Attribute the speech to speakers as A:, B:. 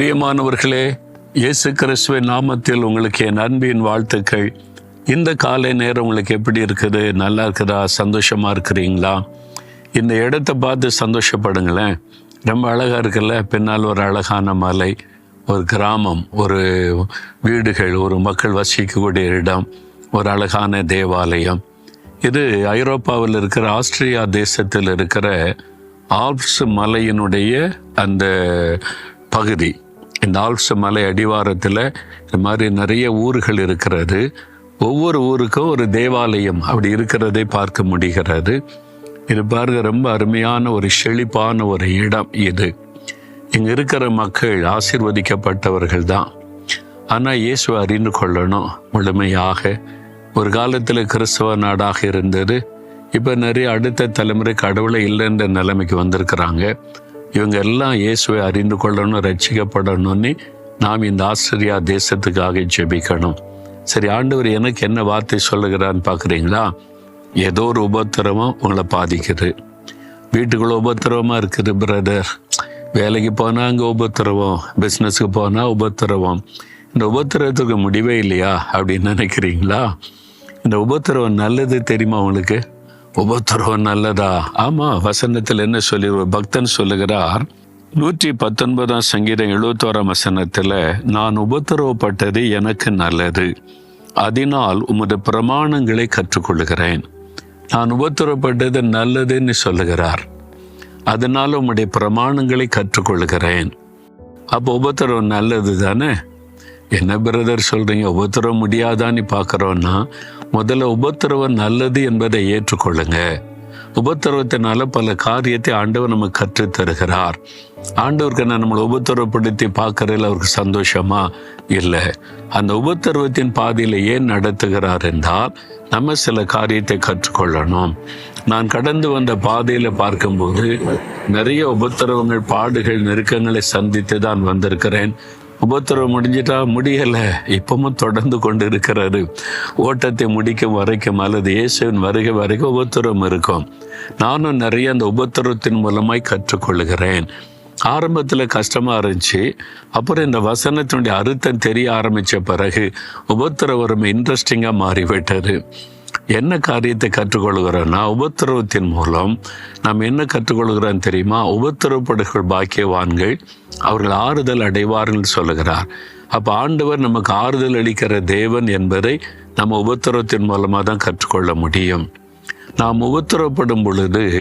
A: பிரியமானவர்களே, இயேசு கிறிஸ்துவின் நாமத்தில் உங்களுக்கு என் அன்பின் வாழ்த்துக்கள். இந்த காலை நேரம் உங்களுக்கு எப்படி இருக்குது? நல்லா இருக்குதா? சந்தோஷமா இருக்கிறீங்களா? இந்த இடத்தை பார்த்து சந்தோஷப்படுங்களேன். ரொம்ப அழகாக இருக்குல்ல. பின்னால் ஒரு அழகான மலை, ஒரு கிராமம், ஒரு வீடுகள், ஒரு மக்கள் வசிக்கக்கூடிய இடம், ஒரு அழகான தேவாலயம். இது ஐரோப்பாவில் இருக்கிற ஆஸ்திரியா தேசத்தில் இருக்கிற ஆல்ப்ஸ் மலையினுடைய அந்த பகுதி. இந்த ஆல்ப்ஸ் மலை அடிவாரத்தில் இந்த மாதிரி நிறைய ஊர்கள் இருக்கிறது. ஒவ்வொரு ஊருக்கும் ஒரு தேவாலயம் அப்படி இருக்கிறதை பார்க்க முடிகிறது. இது பாருங்க, ரொம்ப அருமையான ஒரு செழிப்பான ஒரு இடம் இது. இங்கே இருக்கிற மக்கள் ஆசீர்வதிக்கப்பட்டவர்கள் தான். ஆனால் இயேசுவை அறிந்து கொள்ளணும் முழுமையாக. ஒரு காலத்தில் கிறிஸ்தவ நாடாக இருந்தது. இப்போ நிறைய அடுத்த தலைமுறை கடவுளை இல்லைன்ற நிலைமைக்கு வந்திருக்கிறாங்க. இவங்க எல்லாம் இயேசுவை அறிந்து கொள்ளணும், ரட்சிக்கப்படணும்னு நாம் இந்த ஆஸ்திரியா தேசத்துக்காக ஜெபிக்கணும். சரி, ஆண்டவர் எனக்கு என்ன வார்த்தை சொல்லுகிறான்னு பார்க்குறீங்களா? ஏதோ ஒரு உபத்திரவம் உங்களை பாதிக்குது. வீட்டுக்குள்ள உபத்திரவமாக இருக்குது பிரதர். வேலைக்கு போனால் அங்கே உபத்திரவம், பிஸ்னஸுக்கு போனால் உபத்திரவம். இந்த உபத்திரவத்துக்கு முடிவே இல்லையா அப்படின்னு நினைக்கிறீங்களா? இந்த உபத்திரவம் நல்லது தெரியுமா உங்களுக்கு? உபத்திரவம் நல்லதா? ஆமாம், வசனத்தில் என்ன சொல்லி பக்தன் சொல்லுகிறார், 119 சங்கீதம் 71 வசனத்தில், நான் உபத்திரவப்பட்டது எனக்கு நல்லது, அதனால் உமது பிரமாணங்களை கற்றுக்கொள்கிறேன். நான் உபத்திரவப்பட்டது நல்லதுன்னு சொல்லுகிறார். அதனால உம்முடைய பிரமாணங்களை கற்றுக்கொள்கிறேன். அப்போ உபத்திரவம் நல்லது தானே? என்ன பிரதர் சொல்றீங்க, உபத்திரவம் முடியாதான்னு பார்க்குறோன்னா, முதல்ல உபத்திரவம் நல்லது என்பதை ஏற்றுக்கொள்ளுங்க. உபத்திரவத்தினால பல காரியத்தை ஆண்டவர் நமக்கு கற்றுத் தருகிறார். ஆண்டவருக்கு நான் நம்மளை உபத்திரவப்படுத்தி பார்க்கறதுல அவருக்கு சந்தோஷமா இல்லை. அந்த உபத்திரவத்தின் பாதையில் ஏன் நடத்துகிறார் என்றால், நம்ம சில காரியத்தை கற்றுக்கொள்ளணும். நான் கடந்து வந்த பாதையில் பார்க்கும்போது நிறைய உபத்திரவங்கள், பாடுகள், நெருக்கங்களை சந்தித்து தான் வந்திருக்கிறேன். உபத்திரவம் முடிஞ்சிட்டா முடியலை, இப்பவும் தொடர்ந்து கொண்டு இருக்கிறாரு. ஓட்டத்தை முடிக்கும் வரைக்கும் அல்லது இயேசுவின் வருகை வரைக்கும் உபத்திரவம் இருக்கும். நானும் நிறைய அந்த உபத்திரவத்தின் மூலமாய் கற்றுக்கொள்கிறேன். ஆரம்பத்தில் கஷ்டமாக இருந்துச்சு. அப்புறம் இந்த வசனத்தினுடைய அர்த்தம் தெரிய ஆரம்பித்த பிறகு உபத்திரவம் இன்ட்ரெஸ்டிங்காக மாறிவிட்டது. என்ன காரியத்தை கற்றுக்கொள்கிறோன்னா, உபத்திரவத்தின் மூலம் நாம் என்ன கற்றுக்கொள்கிறோம் தெரியுமா? உபத்திரவப்படுகிற பாக்கியவான்கள், அவர்கள் ஆறுதல் அடைவார்கள் சொல்லுகிறார். அப்போ ஆண்டவர் நமக்கு ஆறுதல் அளிக்கிற தேவன் என்பதை நம்ம உபத்திரவத்தின் மூலமாக தான் கற்றுக்கொள்ள முடியும். நாம் உபத்திரவப்படும் பொழுது